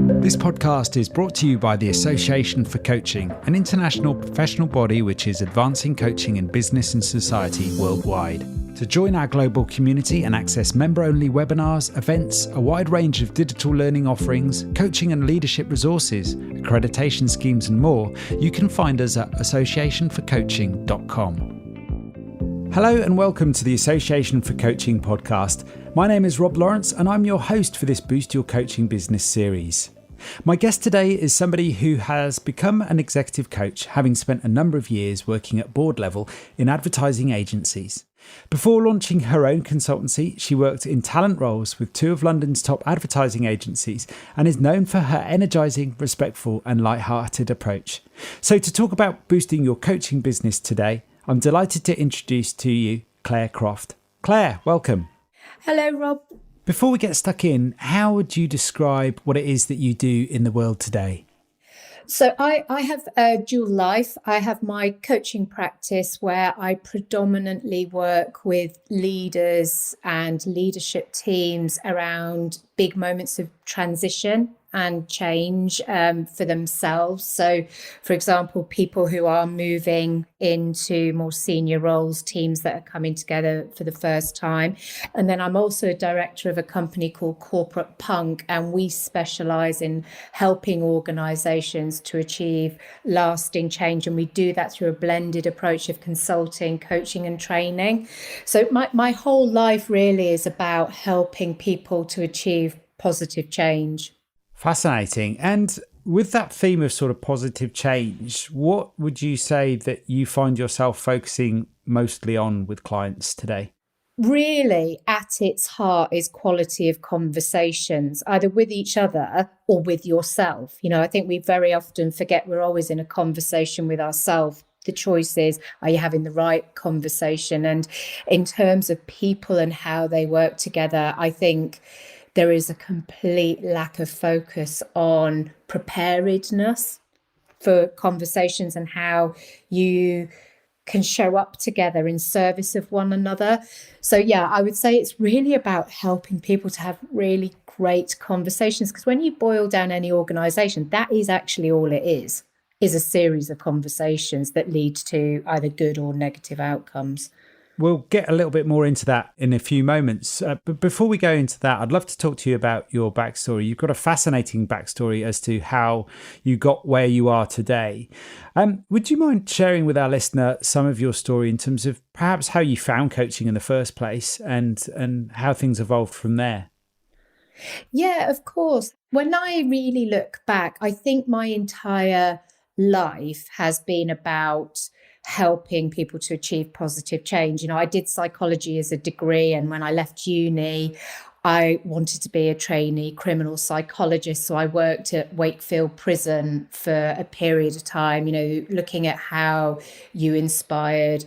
This podcast is brought to you by the Association for Coaching, an international professional body which is advancing coaching in business and society worldwide. To join our global community and access member-only webinars, events, a wide range of digital learning offerings, coaching and leadership resources, accreditation schemes and more, you can find us at associationforcoaching.com. Hello and welcome to the Association for Coaching podcast. My name is Rob Lawrence and I'm your host for this Boost Your Coaching Business series. My guest today is somebody who has become an executive coach, having spent a number of years working at board level in advertising agencies. Before launching her own consultancy, she worked in talent roles with two of London's top advertising agencies and is known for her energising, respectful and light-hearted approach. So to talk about boosting your coaching business today, I'm delighted to introduce to you Claire Croft. Claire, welcome. Hello, Rob. Before we get stuck in, how would you describe what it is that you do in the world today? So I have a dual life. I have my coaching practice where I predominantly work with leaders and leadership teams around big moments of transition and change for themselves. So, for example, people who are moving into more senior roles, teams that are coming together for the first time. And then I'm also a director of a company called Corporate Punk, and we specialize in helping organizations to achieve lasting change. And we do that through a blended approach of consulting, coaching and training. So my whole life really is about helping people to achieve positive change. Fascinating. And with that theme of sort of positive change, what would you say that you find yourself focusing mostly on with clients today? Really, at its heart is quality of conversations, either with each other or with yourself. You know, I think we very often forget we're always in a conversation with ourselves. The choice is, are you having the right conversation? And in terms of people and how they work together, I think there is a complete lack of focus on preparedness for conversations and how you can show up together in service of one another. So yeah, I would say it's really about helping people to have really great conversations, because when you boil down any organization, that is actually all it is a series of conversations that lead to either good or negative outcomes. We'll get a little bit more into that in a few moments. But before we go into that, I'd love to talk to you about your backstory. You've got a fascinating backstory as to how you got where you are today. Would you mind sharing with our listener some of your story in terms of perhaps how you found coaching in the first place and how things evolved from there? Yeah, of course. When I really look back, I think my entire life has been about helping people to achieve positive change. You know, I did psychology as a degree, and when I left uni, I wanted to be a trainee criminal psychologist. So I worked at Wakefield Prison for a period of time, you know, looking at how you inspired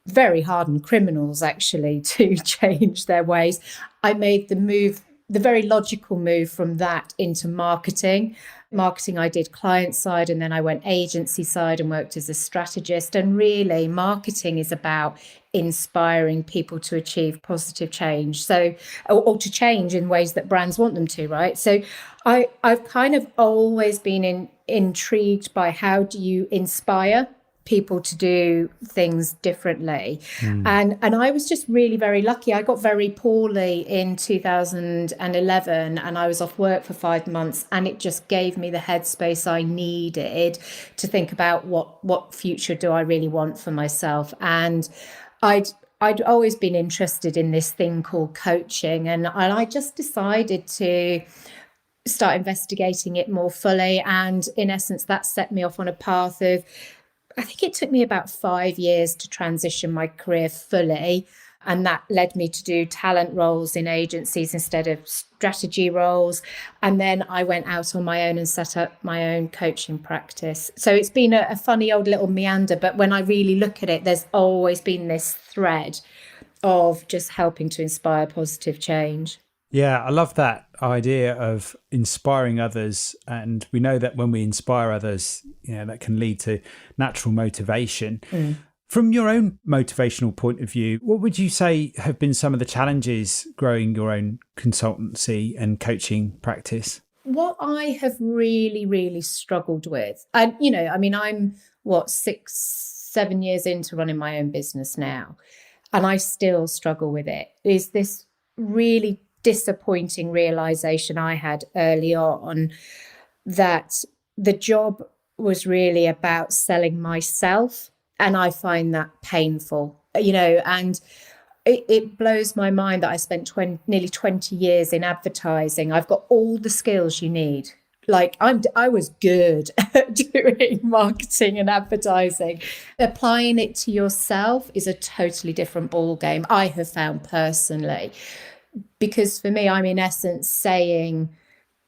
very hardened criminals actually to change their ways. I made the very logical move from that into marketing. Marketing, I did client side, and then I went agency side and worked as a strategist. And really, marketing is about inspiring people to achieve positive change. So, or to change in ways that brands want them to, right? So I've kind of always been intrigued by how do you inspire people to do things differently. And I was just really very lucky. I got very poorly in 2011 and I was off work for 5 months, and it just gave me the headspace I needed to think about what future do I really want for myself. And I'd always been interested in this thing called coaching, and I just decided to start investigating it more fully. And in essence, that set me off on a path of, I think it took me about 5 years to transition my career fully. And that led me to do talent roles in agencies instead of strategy roles. And then I went out on my own and set up my own coaching practice. So it's been a funny old little meander, but when I really look at it, there's always been this thread of just helping to inspire positive change. Yeah, I love that idea of inspiring others. And we know that when we inspire others, you know, that can lead to natural motivation. From your own motivational point of view, what would you say have been some of the challenges growing your own consultancy and coaching practice? What I have really, really struggled with, and, you know, I mean, I'm 6, 7 years into running my own business now, and I still struggle with it, is this really disappointing realization I had early on that the job was really about selling myself. And I find that painful, you know, and it blows my mind that I spent nearly 20 years in advertising. I've got all the skills you need. Like I was good at doing marketing and advertising. Applying it to yourself is a totally different ball game, I have found personally, because for me, I'm in essence saying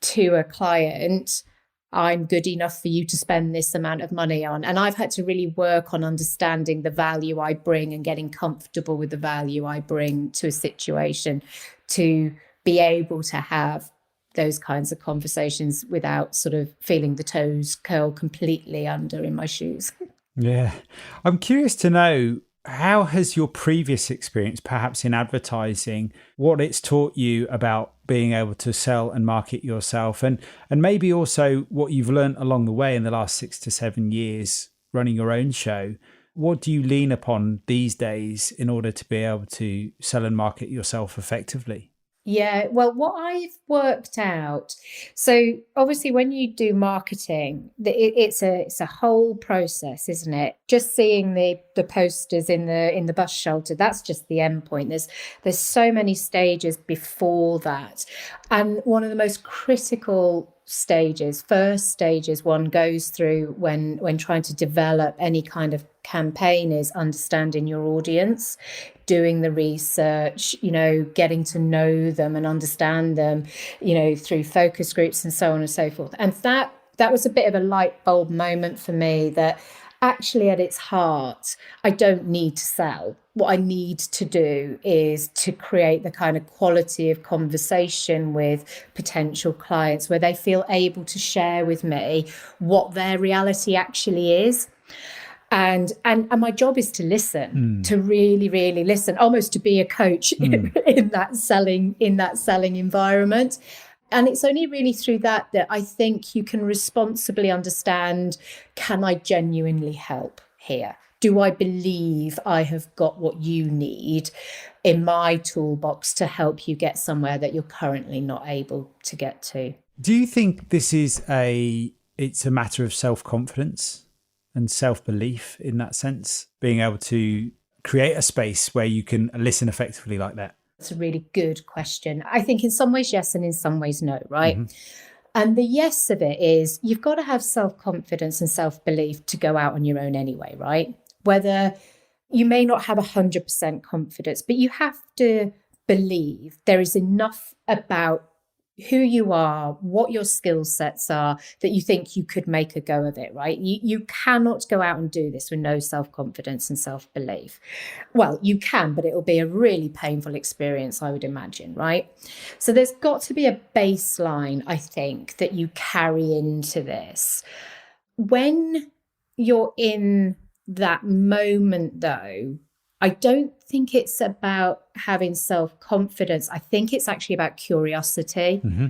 to a client, I'm good enough for you to spend this amount of money on. And I've had to really work on understanding the value I bring and getting comfortable with the value I bring to a situation to be able to have those kinds of conversations without sort of feeling the toes curl completely under in my shoes. Yeah. I'm curious to know, how has your previous experience, perhaps in advertising, what it's taught you about being able to sell and market yourself, and maybe also what you've learned along the way in the last 6 to 7 years running your own show? What do you lean upon these days in order to be able to sell and market yourself effectively? Yeah, well, what I've worked out, so obviously when you do marketing, it's a whole process, isn't it? Just seeing the posters in the bus shelter, that's just the end point. There's so many stages before that, and one of the most critical first stages one goes through when trying to develop any kind of campaign is understanding your audience, doing the research, you know, getting to know them and understand them, you know, through focus groups and so on and so forth. And that was a bit of a light bulb moment for me, that actually at its heart, I don't need to sell. What I need to do is to create the kind of quality of conversation with potential clients where they feel able to share with me what their reality actually is. And my job is to listen, to really, really listen, almost to be a coach in that selling environment. And it's only really through that I think you can responsibly understand, can I genuinely help here? Do I believe I have got what you need in my toolbox to help you get somewhere that you're currently not able to get to? Do you think this is it's a matter of self-confidence and self-belief in that sense, being able to create a space where you can listen effectively like that? It's a really good question. I think in some ways, yes, and in some ways, no, right? Mm-hmm. And the yes of it is you've got to have self-confidence and self-belief to go out on your own anyway, right? Whether you may not have 100% confidence, but you have to believe there is enough about who you are, what your skill sets are, that you think you could make a go of it, right? You cannot go out and do this with no self-confidence and self-belief. Well, you can, but it will be a really painful experience, I would imagine, right? So there's got to be a baseline, I think, that you carry into this. When you're in that moment, though, I don't think it's about having self-confidence. I think it's actually about curiosity. Mm-hmm.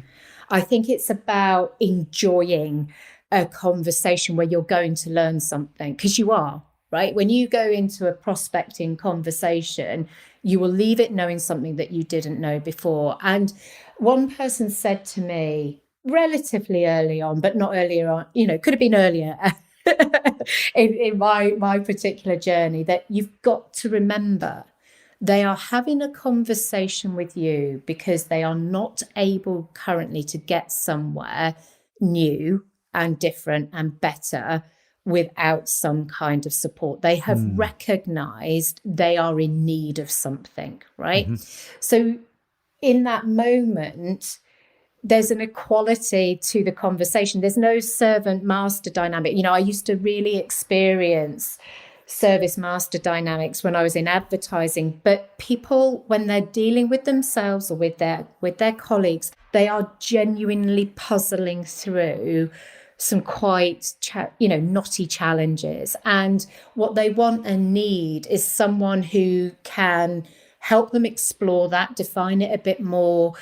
I think it's about enjoying a conversation where you're going to learn something, because you are, right? When you go into a prospecting conversation, you will leave it knowing something that you didn't know before. And one person said to me relatively early on, but not earlier on, you know, could have been earlier, in my particular journey, that you've got to remember they are having a conversation with you because they are not able currently to get somewhere new and different and better without some kind of support. They have recognized they are in need of something, right? Mm-hmm. So in that moment, there's an equality to the conversation. There's no servant master dynamic. You know, I used to really experience service master dynamics when I was in advertising, but people, when they're dealing with themselves or with their colleagues, they are genuinely puzzling through some quite, knotty challenges. And what they want and need is someone who can help them explore that, define it a bit more,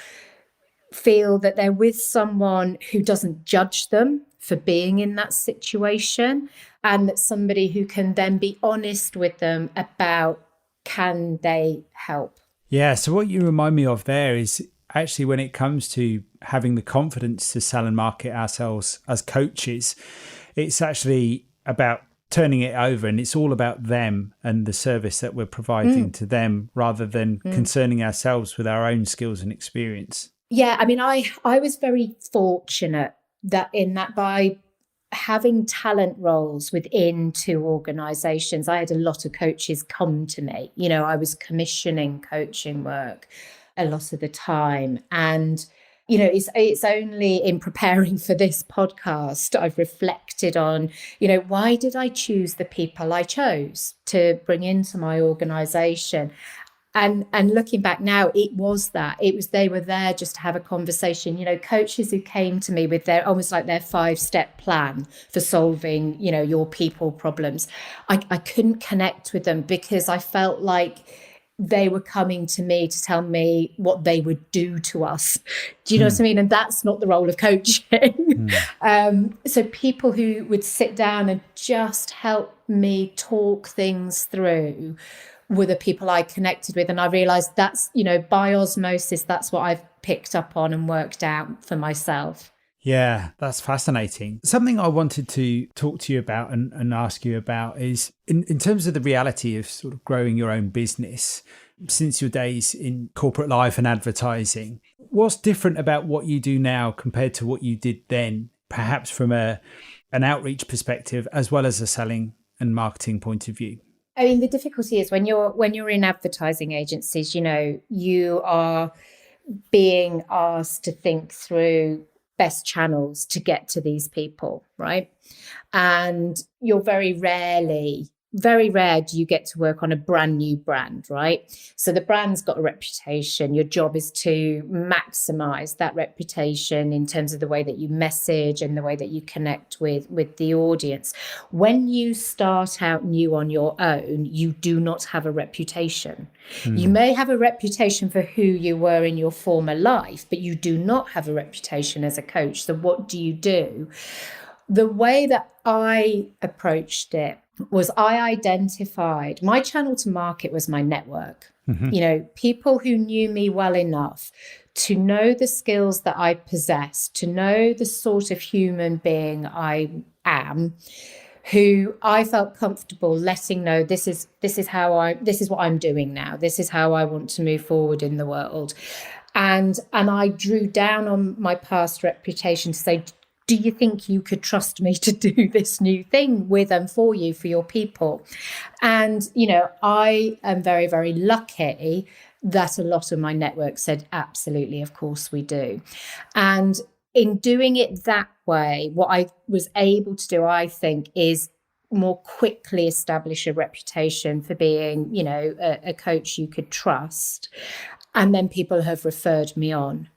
feel that they're with someone who doesn't judge them for being in that situation, and that somebody who can then be honest with them about, can they help? Yeah. So what you remind me of there is actually when it comes to having the confidence to sell and market ourselves as coaches, it's actually about turning it over, and it's all about them and the service that we're providing to them rather than concerning ourselves with our own skills and experience. Yeah, I mean, I was very fortunate that by having talent roles within 2 organizations, I had a lot of coaches come to me. You know, I was commissioning coaching work a lot of the time. And, you know, it's only in preparing for this podcast I've reflected on, you know, why did I choose the people I chose to bring into my organization? And looking back now, it was they were there just to have a conversation. You know, coaches who came to me with their almost like their 5-step plan for solving, you know, your people problems. I couldn't connect with them because I felt like they were coming to me to tell me what they would do to us. Do you know what I mean? And that's not the role of coaching. So people who would sit down and just help me talk things through were the people I connected with. And I realized that's, you know, by osmosis, that's what I've picked up on and worked out for myself. Yeah, that's fascinating. Something I wanted to talk to you about and ask you about is in terms of the reality of sort of growing your own business since your days in corporate life and advertising. What's different about what you do now compared to what you did then, perhaps from an outreach perspective as well as a selling and marketing point of view? I mean, the difficulty is when you're in advertising agencies, you know, you are being asked to think through best channels to get to these people, right? And you're very rare do you get to work on a brand new brand, right? So the brand's got a reputation. Your job is to maximize that reputation in terms of the way that you message and the way that you connect with the audience. When you start out new on your own, you do not have a reputation. You may have a reputation for who you were in your former life, but you do not have a reputation as a coach. So what do you do? The way that I approached it was I identified my channel to market was my network. You know, people who knew me well enough to know the skills that I possess, to know the sort of human being I am, who I felt comfortable letting know this is what I'm doing now. This is how I want to move forward in the world. And I drew down on my past reputation to say, do you think you could trust me to do this new thing with and for you, for your people? And, you know, I am very, very lucky that a lot of my network said, absolutely, of course we do. And in doing it that way, what I was able to do, I think, is more quickly establish a reputation for being, you know, a coach you could trust. And then people have referred me on.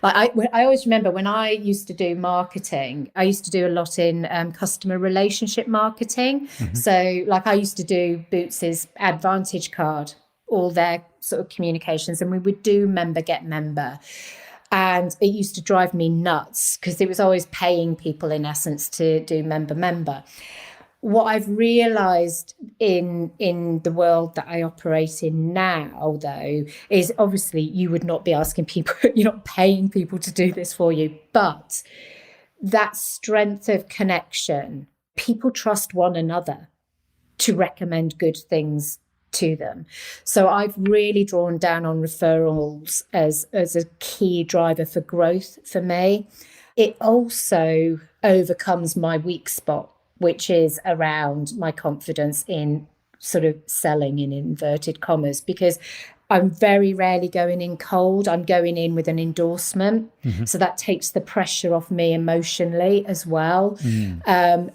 Like I always remember when I used to do marketing, I used to do a lot in customer relationship marketing. So like I used to do Boots's Advantage card, all their sort of communications, and we would do member get member. And it used to drive me nuts because it was always paying people in essence to do member. What I've realized in the world that I operate in now, though, is obviously you would not be asking people, you're not paying people to do this for you, but that strength of connection, people trust one another to recommend good things to them. So I've really drawn down on referrals as a key driver for growth for me. It also overcomes my weak spot, which is around my confidence in sort of selling in inverted commas, because I'm very rarely going in cold. I'm going in with an endorsement. So that takes the pressure off me emotionally as well.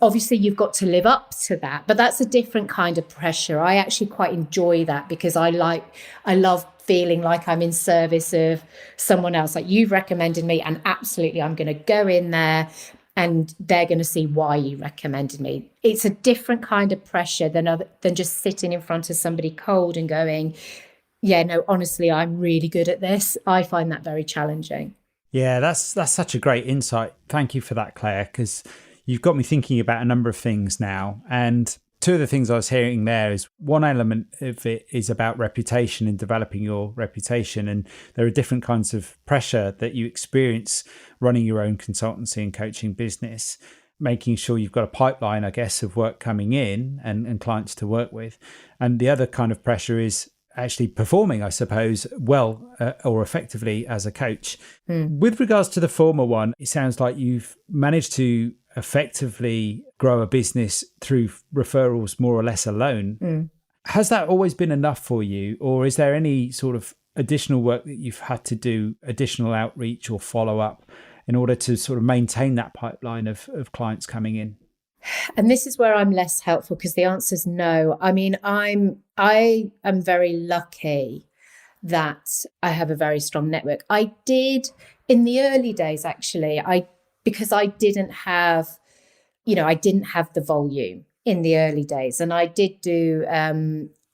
Obviously, you've got to live up to that, but that's a different kind of pressure. I actually quite enjoy that because I love feeling like I'm in service of someone else. Like you've recommended me, and absolutely, I'm going to go in there and they're going to see why you recommended me. It's a different kind of pressure than just sitting in front of somebody cold and going, yeah, no, honestly, I'm really good at this. I find that very challenging. Yeah, that's such a great insight. Thank you for that, Claire, because you've got me thinking about a number of things now. And two of the things I was hearing there is one element of it is about reputation and developing your reputation. And there are different kinds of pressure that you experience running your own consultancy and coaching business, making sure you've got a pipeline, I guess, of work coming in and clients to work with. And the other kind of pressure is actually performing, I suppose, well or effectively as a coach. With regards to the former one, it sounds like you've managed to effectively grow a business through referrals more or less alone. Has that always been enough for you, or is there any sort of additional work that you've had to do, additional outreach or follow up in order to sort of maintain that pipeline of clients coming in? And this is where I'm less helpful, because the answer is no. I mean, I am very lucky that I have a very strong network. I did in the early days, actually, because I didn't have the volume in the early days. And I did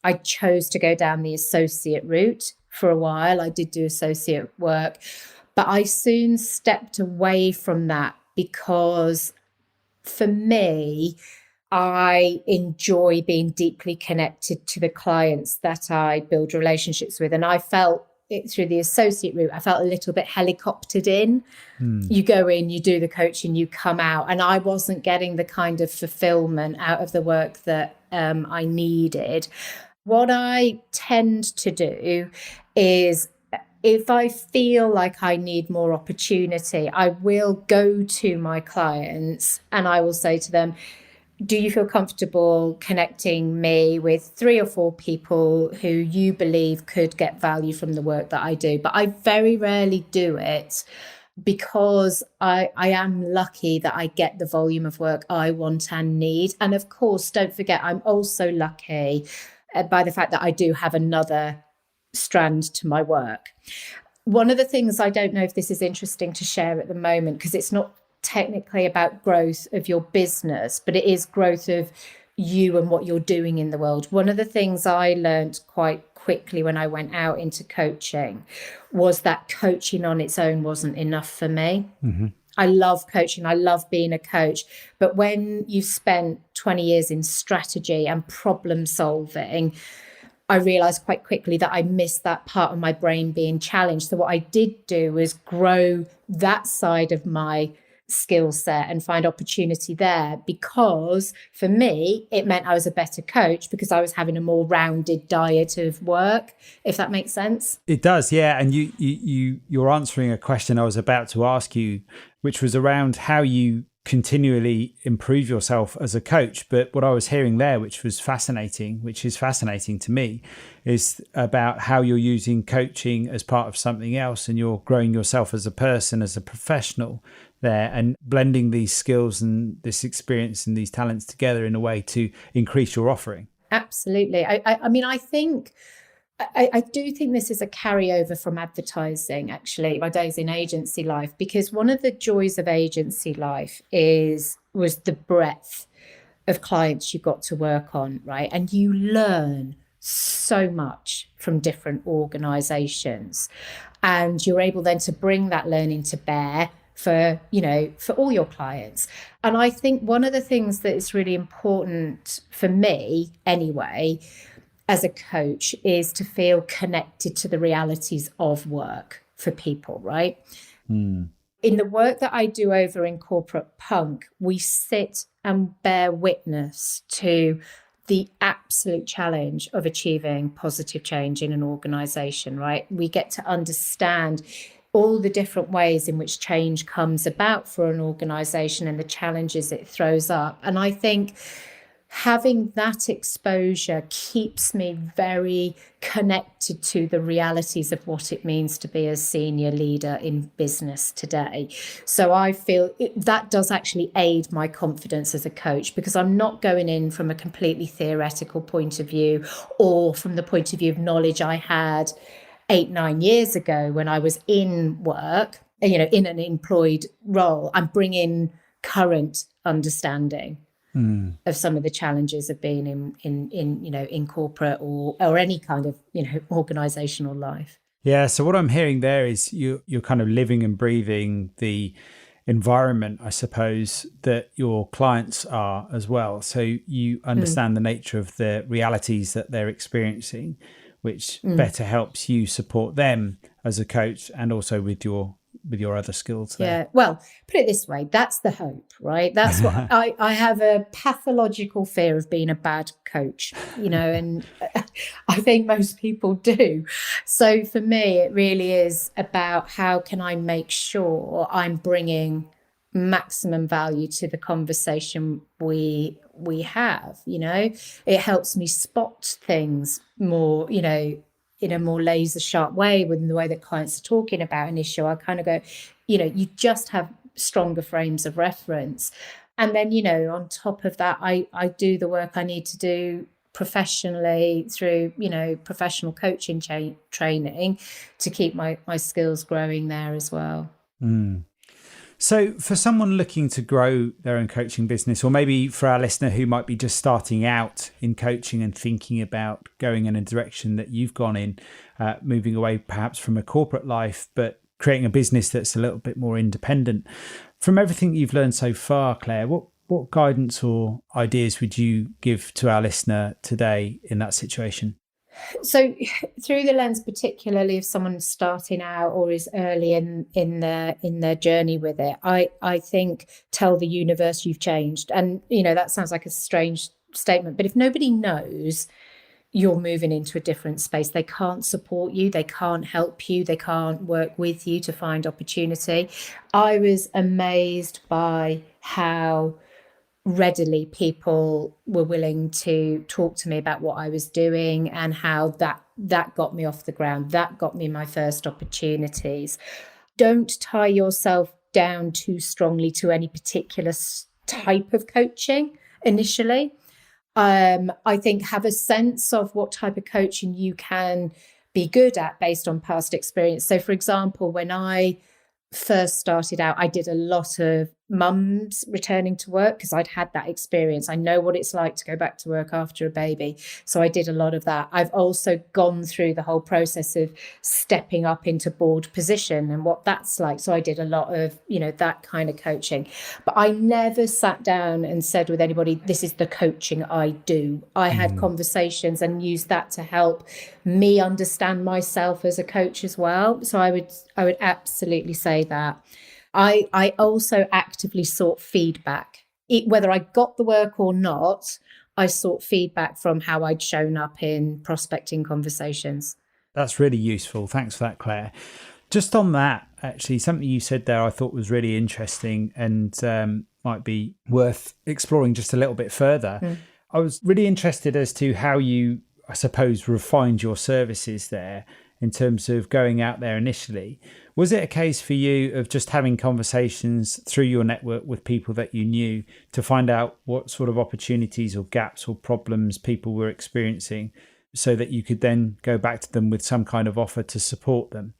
I chose to go down the associate route for a while. I did do associate work, but I soon stepped away from that because for me, I enjoy being deeply connected to the clients that I build relationships with. And I felt it through the associate route, I felt a little bit helicoptered in. You go in, you do the coaching, you come out. And I wasn't getting the kind of fulfillment out of the work that I needed. What I tend to do is, if I feel like I need more opportunity, I will go to my clients and I will say to them, do you feel comfortable connecting me with 3 or 4 people who you believe could get value from the work that I do? But I very rarely do it because I am lucky that I get the volume of work I want and need. And of course, don't forget, I'm also lucky by the fact that I do have another strand to my work. One of the things, I don't know if this is interesting to share at the moment, because it's not technically about growth of your business, but it is growth of you and what you're doing in the world. One of the things I learned quite quickly when I went out into coaching was that coaching on its own wasn't enough for me. I love coaching. I love being a coach. But when you've spent 20 years in strategy and problem solving, I realized quite quickly that I missed that part of my brain being challenged. So what I did do was grow that side of my skill set and find opportunity there, because for me, it meant I was a better coach because I was having a more rounded diet of work, if that makes sense. It does, yeah. And you're answering a question I was about to ask you, which was around how you continually improve yourself as a coach. But what I was hearing there, which is fascinating to me, is about how you're using coaching as part of something else, and you're growing yourself as a person, as a professional there, and blending these skills and this experience and these talents together in a way to increase your offering. Absolutely. I mean, I do think this is a carryover from advertising, actually, my days in agency life, because one of the joys of agency life was the breadth of clients you got to work on, right? And you learn so much from different organizations, and you're able then to bring that learning to bear for all your clients. And I think one of the things that is really important for me anyway, as a coach, is to feel connected to the realities of work for people, right? In the work that I do over in Corporate Punk, we sit and bear witness to the absolute challenge of achieving positive change in an organization, right? We get to understand all the different ways in which change comes about for an organization and the challenges it throws up. And I think having that exposure keeps me very connected to the realities of what it means to be a senior leader in business today. So I feel that does actually aid my confidence as a coach, because I'm not going in from a completely theoretical point of view or from the point of view of knowledge I had 8-9 years ago when I was in work, in an employed role. I'm bringing current understanding of some of the challenges of being in corporate or any kind of organizational life. Yeah. So what I'm hearing there is you're kind of living and breathing the environment, I suppose, that your clients are as well. So you understand the nature of the realities that they're experiencing, which better helps you support them as a coach and also with your other skills there. Yeah. Well, put it this way, that's the hope, right? That's what I have a pathological fear of being a bad coach, and I think most people do. So for me, it really is about how can I make sure I'm bringing maximum value to the conversation we have. It helps me spot things more, in a more laser sharp way within the way that clients are talking about an issue. I kind of go, you just have stronger frames of reference. And then, on top of that, I do the work I need to do professionally through, professional coaching training to keep my skills growing there as well. So for someone looking to grow their own coaching business, or maybe for our listener who might be just starting out in coaching and thinking about going in a direction that you've gone in, moving away perhaps from a corporate life, but creating a business that's a little bit more independent. From everything you've learned so far, Claire, what guidance or ideas would you give to our listener today in that situation? So through the lens, particularly of someone starting out or is early in their journey with it, I think tell the universe you've changed. And, that sounds like a strange statement, but if nobody knows you're moving into a different space, they can't support you, they can't help you, they can't work with you to find opportunity. I was amazed by how readily people were willing to talk to me about what I was doing and how that got me off the ground. That got me my first opportunities. Don't tie yourself down too strongly to any particular type of coaching initially. I think have a sense of what type of coaching you can be good at based on past experience. So, for example, when I first started out, I did a lot of mums returning to work because I'd had that experience. I know what it's like to go back to work after a baby. So I did a lot of that. I've also gone through the whole process of stepping up into board position and what that's like. So I did a lot of, that kind of coaching. But I never sat down and said with anybody, this is the coaching I do. I had conversations and used that to help me understand myself as a coach as well. So I would absolutely say that. I also actively sought feedback. Whether I got the work or not, I sought feedback from how I'd shown up in prospecting conversations. That's really useful. Thanks for that, Claire. Just on that, actually, something you said there I thought was really interesting and might be worth exploring just a little bit further. I was really interested as to how you, I suppose, refined your services there in terms of going out there initially. Was it a case for you of just having conversations through your network with people that you knew to find out what sort of opportunities or gaps or problems people were experiencing so that you could then go back to them with some kind of offer to support them?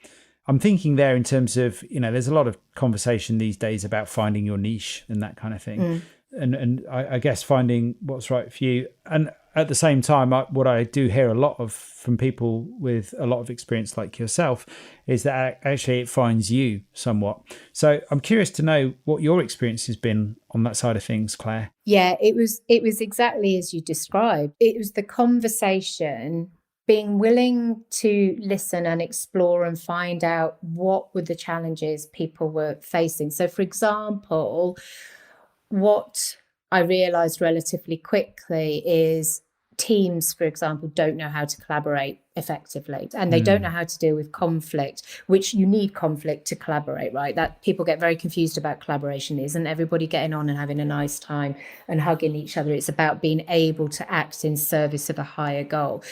I'm thinking there in terms of, there's a lot of conversation these days about finding your niche and that kind of thing. And I guess finding what's right for you. And at the same time, what I do hear a lot of from people with a lot of experience like yourself is that actually it finds you somewhat. So I'm curious to know what your experience has been on that side of things, Claire. Yeah, it was exactly as you described. It was the conversation, being willing to listen and explore and find out what were the challenges people were facing. So, for example, what I realized relatively quickly is teams, for example, don't know how to collaborate effectively and they don't know how to deal with conflict, which you need conflict to collaborate, right? That people get very confused about collaboration. Isn't everybody getting on and having a nice time and hugging each other? It's about being able to act in service of a higher goal.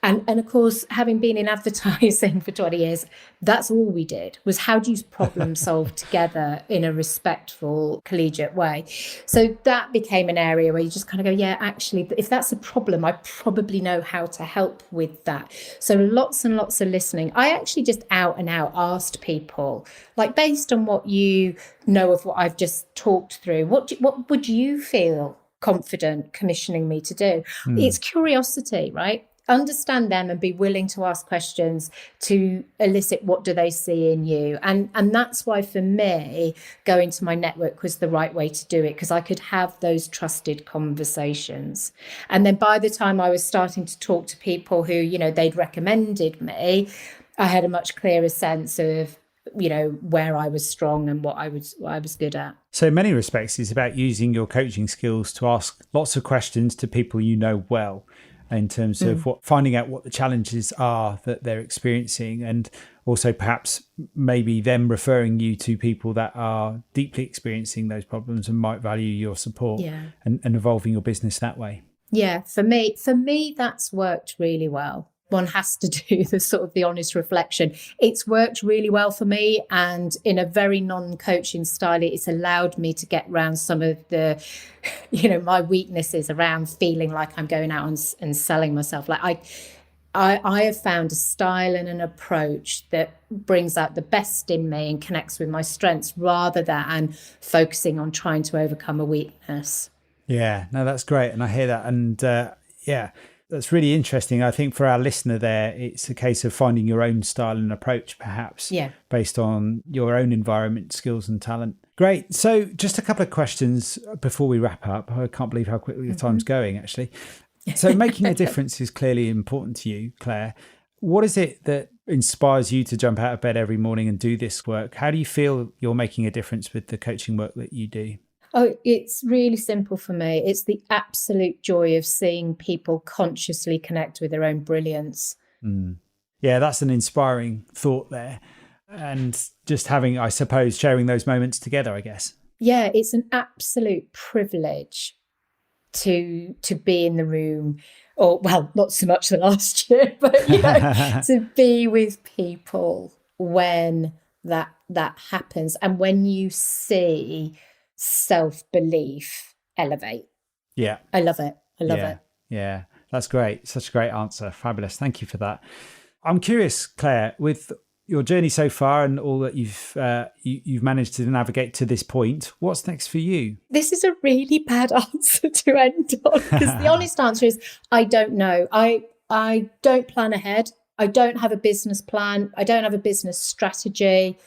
And of course, having been in advertising for 20 years, that's all we did was how do you problem solve together in a respectful, collegiate way. So that became an area where you just kind of go, yeah, actually, if that's a problem, I probably know how to help with that. So lots and lots of listening. I actually just out and out asked people, like based on what you know of what I've just talked through, what would you feel confident commissioning me to do? It's curiosity, right? understand them and be willing to ask questions to elicit what do they see in you. And that's why for me, going to my network was the right way to do it, because I could have those trusted conversations. And then by the time I was starting to talk to people who, you know, they'd recommended me, I had a much clearer sense of, you know, where I was strong and what I was good at. So in many respects, it's about using your coaching skills to ask lots of questions to people you know well, in terms of finding out what the challenges are that they're experiencing, and also perhaps maybe them referring you to people that are deeply experiencing those problems and might value your support, and evolving your business that way. Yeah, for me, that's worked really well. One has to do the honest reflection. It's worked really well for me, and in a very non-coaching style, it's allowed me to get around some of the, you know, my weaknesses around feeling like I'm going out and selling myself. Like I have found a style and an approach that brings out the best in me and connects with my strengths, rather than focusing on trying to overcome a weakness. Yeah, no, that's great. And I hear that. And that's really interesting. I think for our listener there, it's a case of finding your own style and approach, perhaps, based on your own environment, skills and talent. Great. So just a couple of questions before we wrap up. I can't believe how quickly the time's going, actually. So making a difference is clearly important to you, Claire. What is it that inspires you to jump out of bed every morning and do this work? How do you feel you're making a difference with the coaching work that you do? Oh, it's really simple for me. It's the absolute joy of seeing people consciously connect with their own brilliance. Yeah, that's an inspiring thought there. And just having, I suppose, sharing those moments together, I guess. Yeah, it's an absolute privilege to be in the room, or, well, not so much the last year, but, you know, to be with people when that happens, and when you see self-belief elevate. Yeah. I love it. I love it. Yeah, that's great. Such a great answer. Fabulous. Thank you for that. I'm curious, Claire, with your journey so far and all that you've managed to navigate to this point, what's next for you? This is a really bad answer to end on, because the honest answer is I don't know. I don't plan ahead. I don't have a business plan. I don't have a business strategy.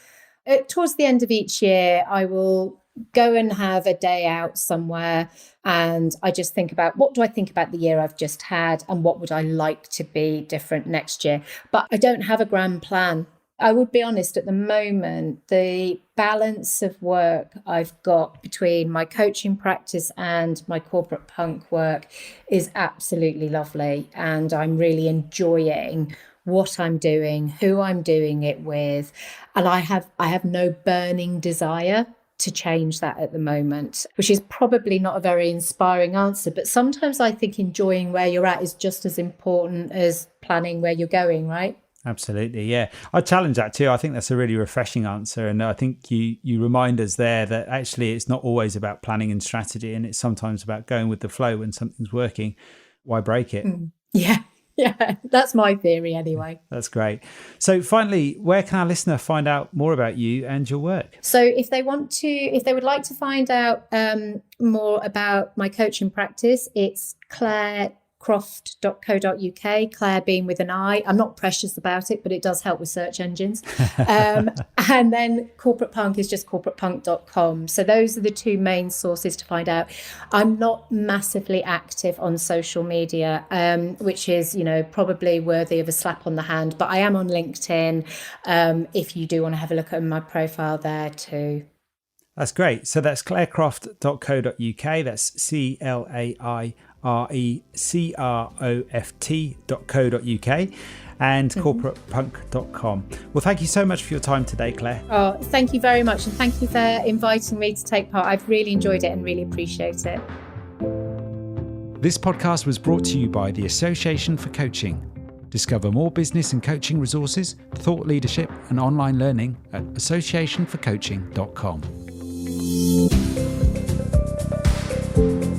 Towards the end of each year, I will go and have a day out somewhere, and I just think about, what do I think about the year I've just had, and what would I like to be different next year? But I don't have a grand plan. I would be honest, at the moment, the balance of work I've got between my coaching practice and my corporate punk work is absolutely lovely, and I'm really enjoying what I'm doing, who I'm doing it with, and I have no burning desire to change that at the moment, which is probably not a very inspiring answer. But sometimes I think enjoying where you're at is just as important as planning where you're going, right? Absolutely, yeah. I challenge that too. I think that's a really refreshing answer. And I think you remind us there that actually it's not always about planning and strategy, and it's sometimes about going with the flow. When something's working, why break it? Yeah, that's my theory anyway. That's great. So finally, where can our listener find out more about you and your work? So if they would like to find out more about my coaching practice, it's clairecroft.co.uk, Claire being with an I. I'm not precious about it, but it does help with search engines. And then Corporate Punk is just corporatepunk.com. So those are the two main sources to find out. I'm not massively active on social media, which is, probably worthy of a slap on the hand, but I am on LinkedIn. If you do want to have a look at my profile there too. That's great. So that's clairecroft.co.uk. That's clairecroft.co.uk and corporatepunk.com. Well, thank you so much for your time today, Claire. Oh, thank you very much. And thank you for inviting me to take part. I've really enjoyed it and really appreciate it. This podcast was brought to you by the Association for Coaching. Discover more business and coaching resources, thought leadership and online learning at associationforcoaching.com.